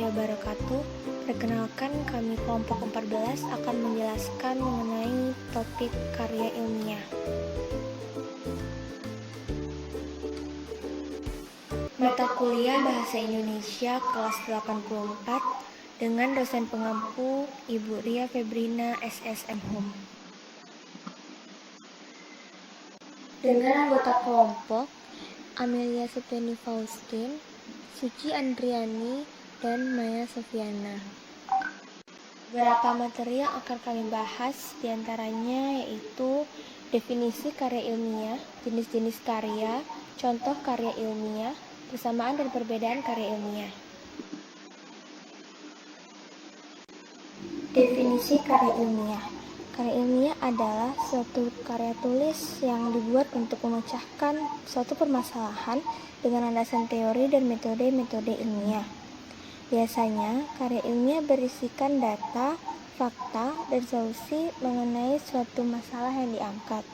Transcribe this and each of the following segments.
warahmatullahi wabarakatuh. Perkenalkan, kami kelompok 14 akan menjelaskan mengenai topik karya ilmiah. Mata kuliah Bahasa Indonesia kelas 84 dengan dosen pengampu Ibu Ria Febrina SSM Hum. Dengan anggota kelompok Amelia Septiani Faustin, Suci Andriani, dan Maya Sofiana. Beberapa materi yang akan kami bahas diantaranya yaitu definisi karya ilmiah, jenis-jenis karya, contoh karya ilmiah, persamaan dan perbedaan karya ilmiah. Definisi karya ilmiah. Karya ilmiah adalah suatu karya tulis yang dibuat untuk memecahkan suatu permasalahan dengan landasan teori dan metode-metode ilmiah. Biasanya, karya ilmiah berisikan data, fakta, dan solusi mengenai suatu masalah yang diangkat.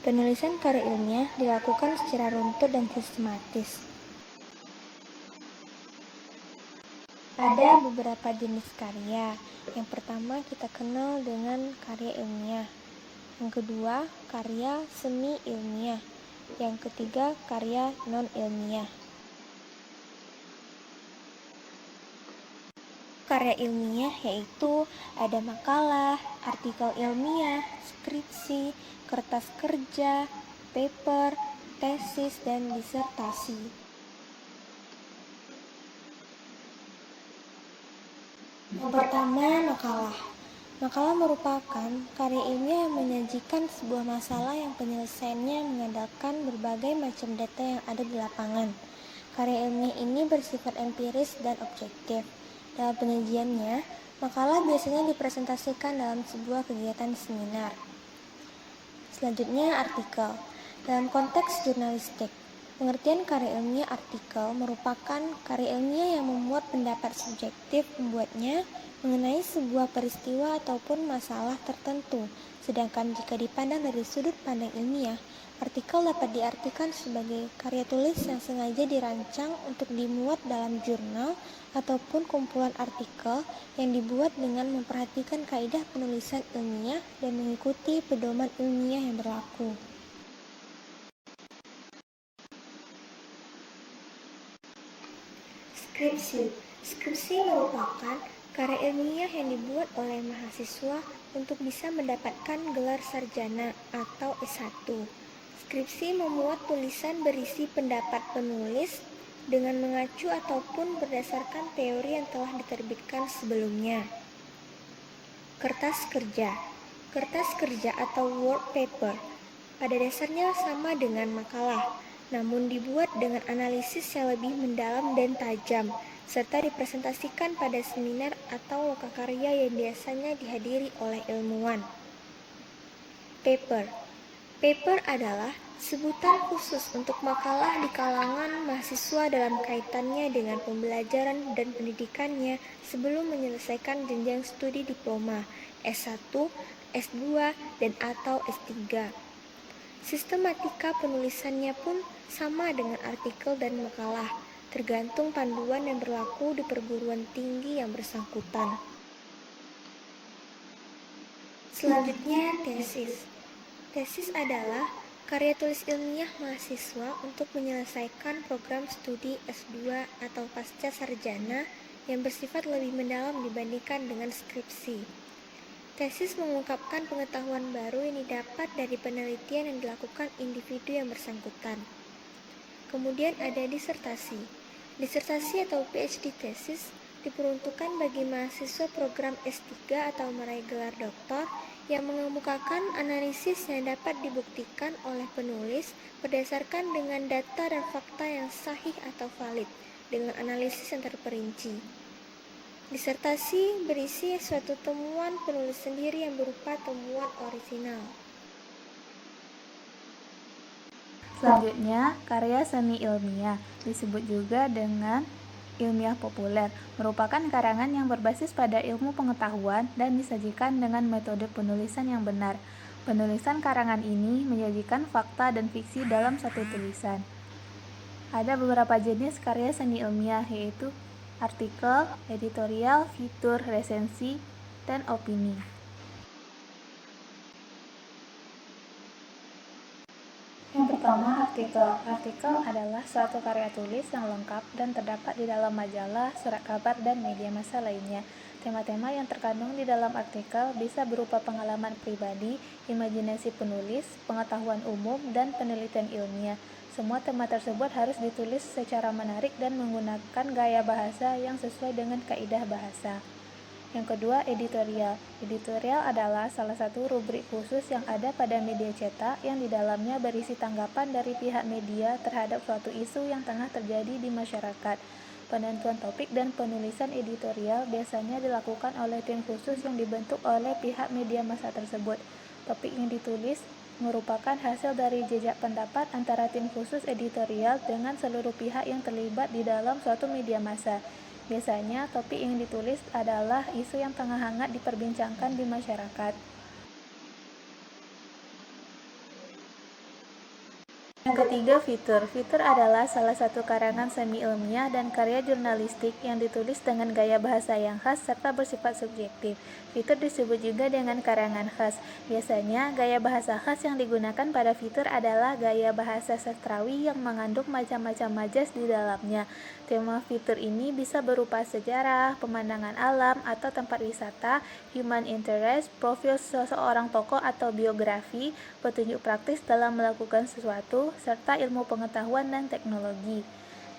Penulisan karya ilmiah dilakukan secara runtut dan sistematis. Ada beberapa jenis karya. Yang pertama kita kenal dengan karya ilmiah. Yang kedua, karya semi ilmiah. Yang ketiga, karya non ilmiah. Karya ilmiah yaitu ada makalah, artikel ilmiah, skripsi, kertas kerja, paper, tesis, dan disertasi. Yang pertama, makalah. Makalah merupakan karya ilmiah yang menyajikan sebuah masalah yang penyelesaiannya mengandalkan berbagai macam data yang ada di lapangan. Karya ilmiah ini bersifat empiris dan objektif. Dalam penyajiannya, makalah biasanya dipresentasikan dalam sebuah kegiatan seminar. Selanjutnya, artikel. Dalam konteks jurnalistik, pengertian karya ilmiah artikel merupakan karya ilmiah yang memuat pendapat subjektif pembuatnya mengenai sebuah peristiwa ataupun masalah tertentu. Sedangkan jika dipandang dari sudut pandang ilmiah, artikel dapat diartikan sebagai karya tulis yang sengaja dirancang untuk dimuat dalam jurnal ataupun kumpulan artikel yang dibuat dengan memperhatikan kaidah penulisan ilmiah dan mengikuti pedoman ilmiah yang berlaku. Skripsi. Skripsi merupakan karya ilmiah yang dibuat oleh mahasiswa untuk bisa mendapatkan gelar sarjana atau S1. Skripsi memuat tulisan berisi pendapat penulis dengan mengacu ataupun berdasarkan teori yang telah diterbitkan sebelumnya. Kertas kerja. Kertas kerja atau work paper pada dasarnya sama dengan makalah, namun dibuat dengan analisis yang lebih mendalam dan tajam, serta dipresentasikan pada seminar atau lokakarya yang biasanya dihadiri oleh ilmuwan. Paper. Paper adalah sebutan khusus untuk makalah di kalangan mahasiswa dalam kaitannya dengan pembelajaran dan pendidikannya sebelum menyelesaikan jenjang studi diploma, S1, S2, dan atau S3. Sistematika penulisannya pun sama dengan artikel dan makalah, tergantung panduan yang berlaku di perguruan tinggi yang bersangkutan. Selanjutnya, tesis. Tesis adalah karya tulis ilmiah mahasiswa untuk menyelesaikan program studi S2 atau pasca sarjana yang bersifat lebih mendalam dibandingkan dengan skripsi. Tesis mengungkapkan pengetahuan baru yang didapat dari penelitian yang dilakukan individu yang bersangkutan. Kemudian ada disertasi. Disertasi atau PhD tesis diperuntukkan bagi mahasiswa program S3 atau meraih gelar doktor yang mengemukakan analisis yang dapat dibuktikan oleh penulis berdasarkan dengan data dan fakta yang sahih atau valid dengan analisis yang terperinci. Disertasi berisi suatu temuan penulis sendiri yang berupa temuan orisinal. Selanjutnya, karya semi ilmiah, disebut juga dengan ilmiah populer, merupakan karangan yang berbasis pada ilmu pengetahuan dan disajikan dengan metode penulisan yang benar. Penulisan karangan ini menyajikan fakta dan fiksi dalam satu tulisan. Ada beberapa jenis karya seni ilmiah, yaitu artikel, editorial, fitur, resensi, dan opini. Yang pertama, artikel. Artikel adalah suatu karya tulis yang lengkap dan terdapat di dalam majalah, surat kabar, dan media massa lainnya. Tema-tema yang terkandung di dalam artikel bisa berupa pengalaman pribadi, imajinasi penulis, pengetahuan umum, dan penelitian ilmiah. Semua tema tersebut harus ditulis secara menarik dan menggunakan gaya bahasa yang sesuai dengan kaidah bahasa. Yang kedua, editorial. Editorial adalah salah satu rubrik khusus yang ada pada media cetak yang di dalamnya berisi tanggapan dari pihak media terhadap suatu isu yang tengah terjadi di masyarakat. Penentuan topik dan penulisan editorial biasanya dilakukan oleh tim khusus yang dibentuk oleh pihak media massa tersebut. Topik yang ditulis merupakan hasil dari jejak pendapat antara tim khusus editorial dengan seluruh pihak yang terlibat di dalam suatu media massa. Biasanya, topik yang ditulis adalah isu yang tengah hangat diperbincangkan di masyarakat. Yang ketiga, fitur. Fitur adalah salah satu karangan semi-ilmiah dan karya jurnalistik yang ditulis dengan gaya bahasa yang khas serta bersifat subjektif. Fitur disebut juga dengan karangan khas. Biasanya, gaya bahasa khas yang digunakan pada fitur adalah gaya bahasa sastrawi yang mengandung macam-macam majas di dalamnya. Tema fitur ini bisa berupa sejarah, pemandangan alam, atau tempat wisata, human interest, profil seseorang tokoh atau biografi, petunjuk praktis dalam melakukan sesuatu, serta ilmu pengetahuan dan teknologi.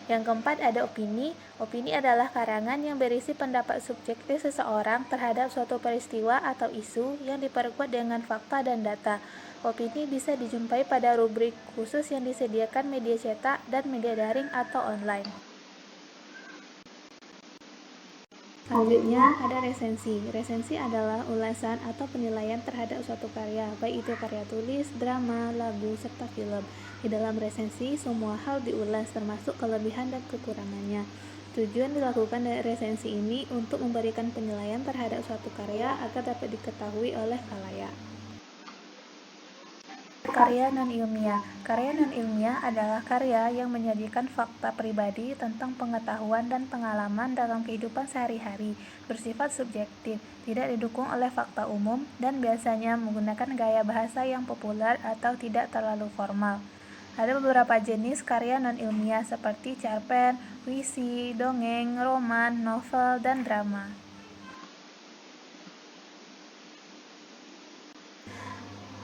Yang keempat ada opini. Opini adalah karangan yang berisi pendapat subjektif seseorang terhadap suatu peristiwa atau isu yang diperkuat dengan fakta dan data. Opini bisa dijumpai pada rubrik khusus yang disediakan media cetak dan media daring atau online. Selanjutnya ada resensi. Resensi adalah ulasan atau penilaian terhadap suatu karya, baik itu karya tulis, drama, lagu, serta film. Di dalam resensi, semua hal diulas termasuk kelebihan dan kekurangannya. Tujuan dilakukan dari resensi ini untuk memberikan penilaian terhadap suatu karya agar dapat diketahui oleh khalayak. Karya non-ilmiah. Karya non-ilmiah adalah karya yang menyajikan fakta pribadi tentang pengetahuan dan pengalaman dalam kehidupan sehari-hari, bersifat subjektif, tidak didukung oleh fakta umum, dan biasanya menggunakan gaya bahasa yang populer atau tidak terlalu formal. Ada beberapa jenis karya non-ilmiah seperti cerpen, puisi, dongeng, roman, novel, dan drama.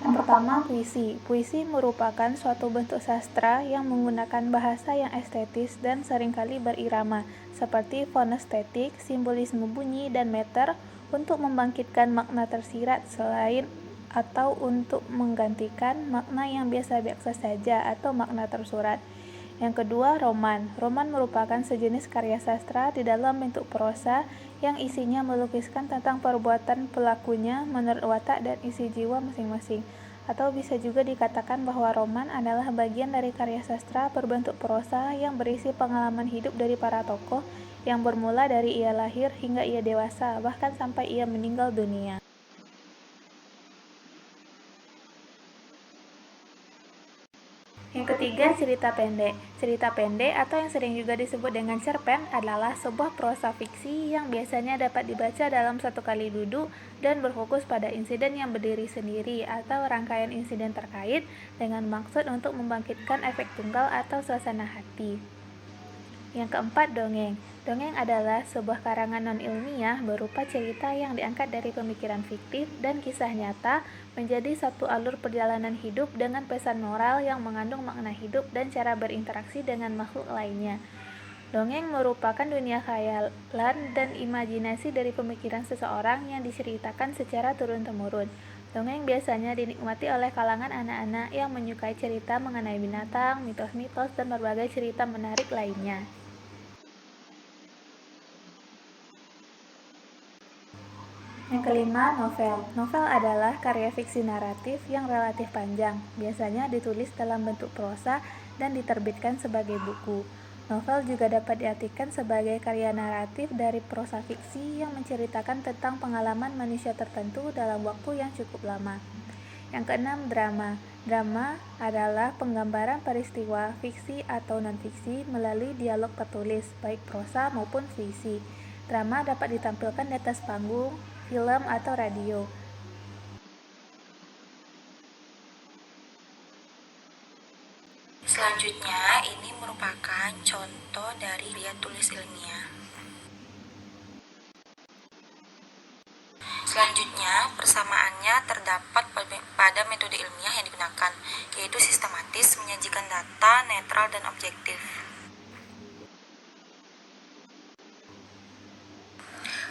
Yang pertama, puisi. Puisi merupakan suatu bentuk sastra yang menggunakan bahasa yang estetis dan seringkali berirama, seperti fonestetik, simbolisme bunyi, dan meter untuk membangkitkan makna tersirat selain atau untuk menggantikan makna yang biasa-biasa saja atau makna tersurat. Yang kedua, roman. Roman merupakan sejenis karya sastra di dalam bentuk prosa yang isinya melukiskan tentang perbuatan pelakunya menurut watak dan isi jiwa masing-masing. Atau bisa juga dikatakan bahwa roman adalah bagian dari karya sastra berbentuk prosa yang berisi pengalaman hidup dari para tokoh yang bermula dari ia lahir hingga ia dewasa, bahkan sampai ia meninggal dunia. Yang ketiga, cerita pendek. Cerita pendek atau yang sering juga disebut dengan cerpen adalah sebuah prosa fiksi yang biasanya dapat dibaca dalam satu kali duduk dan berfokus pada insiden yang berdiri sendiri atau rangkaian insiden terkait dengan maksud untuk membangkitkan efek tunggal atau suasana hati. Yang keempat, dongeng. Dongeng adalah sebuah karangan non-ilmiah berupa cerita yang diangkat dari pemikiran fiktif dan kisah nyata menjadi satu alur perjalanan hidup dengan pesan moral yang mengandung makna hidup dan cara berinteraksi dengan makhluk lainnya. Dongeng merupakan dunia khayalan dan imajinasi dari pemikiran seseorang yang diceritakan secara turun-temurun. Dongeng biasanya dinikmati oleh kalangan anak-anak yang menyukai cerita mengenai binatang, mitos-mitos, dan berbagai cerita menarik lainnya. Yang kelima, novel. Novel adalah karya fiksi naratif yang relatif panjang, biasanya ditulis dalam bentuk prosa dan diterbitkan sebagai buku. Novel juga dapat diartikan sebagai karya naratif dari prosa fiksi yang menceritakan tentang pengalaman manusia tertentu dalam waktu yang cukup lama. Yang keenam, drama. Drama adalah penggambaran peristiwa fiksi atau non-fiksi melalui dialog tertulis, baik prosa maupun puisi. Drama dapat ditampilkan di atas panggung, film, atau radio. Selanjutnya, ini merupakan contoh dari karya tulis ilmiah. Selanjutnya, persamaannya terdapat pada metode ilmiah yang digunakan, yaitu sistematis, menyajikan data, netral, dan objektif.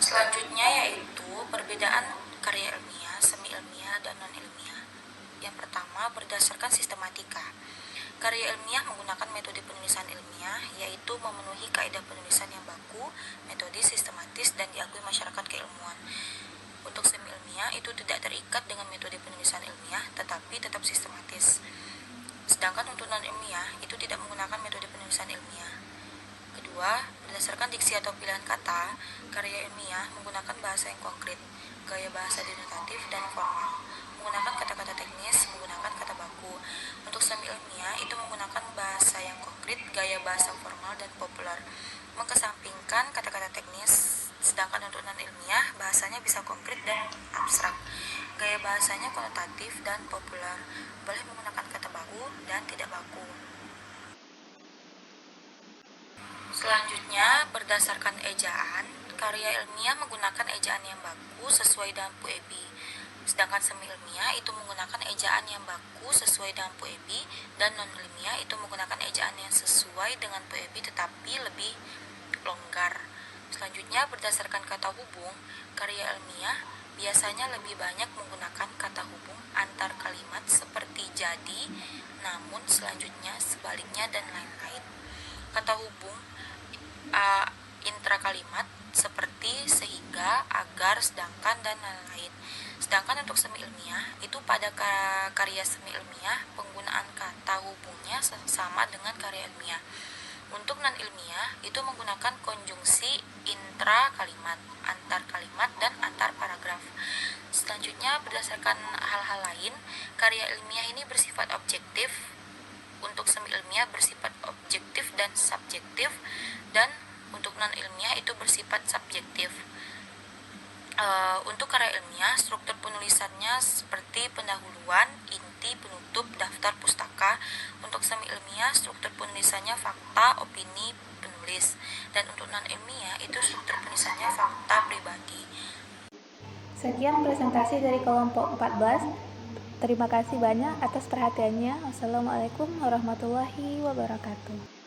Selanjutnya yaitu perbedaan karya ilmiah, semi ilmiah, dan non-ilmiah. Yang pertama, berdasarkan sistematika. Karya ilmiah menggunakan metode penulisan ilmiah, yaitu memenuhi kaidah penulisan yang baku, metode sistematis, dan diakui masyarakat keilmuan. Untuk semi ilmiah itu tidak terikat dengan metode penulisan ilmiah, tetapi tetap sistematis. Sedangkan untuk non-ilmiah itu tidak menggunakan metode penulisan ilmiah. Kedua, berdasarkan diksi atau pilihan kata, karya ilmiah menggunakan bahasa yang konkret, gaya bahasa denotatif dan formal, menggunakan kata-kata teknis, menggunakan kata baku. Untuk semi ilmiah itu menggunakan bahasa yang konkret, gaya bahasa formal dan populer, mengesampingkan kata-kata teknis. Sedangkan untuk non-ilmiah, bahasanya bisa konkret dan abstrak, gaya bahasanya konotatif dan populer, boleh menggunakan kata baku dan tidak baku. Selanjutnya, berdasarkan ejaan, karya ilmiah menggunakan ejaan yang baku sesuai dengan PUEB. Sedangkan semi ilmiah itu menggunakan ejaan yang baku sesuai dengan PUEB, dan non-ilmiah itu menggunakan ejaan yang sesuai dengan PUEB tetapi lebih longgar. Selanjutnya, berdasarkan kata hubung, karya ilmiah biasanya lebih banyak menggunakan kata hubung antar kalimat seperti jadi, namun, selanjutnya, sebaliknya, dan lain-lain. Kata hubung intrakalimat seperti sehingga, agar, sedangkan, dan lain-lain. Sedangkan untuk semi ilmiah, itu pada karya semi ilmiah penggunaan kata hubungnya sama dengan karya ilmiah. Untuk non-ilmiah, itu menggunakan konjungsi intra-kalimat, antar kalimat, dan antar paragraf. Selanjutnya, berdasarkan hal-hal lain, karya ilmiah ini bersifat objektif. Untuk semi ilmiah bersifat objektif dan subjektif, dan untuk non-ilmiah itu bersifat subjektif. Untuk karya ilmiah, struktur penulisannya seperti pendahuluan, inti, penutup, daftar pustaka. Untuk semi ilmiah, struktur penulisannya fakta, opini, penulis. Dan untuk non-ilmiah, itu struktur penulisannya fakta, pribadi. Sekian presentasi dari kelompok 14. Terima kasih banyak atas perhatiannya. Wassalamualaikum warahmatullahi wabarakatuh.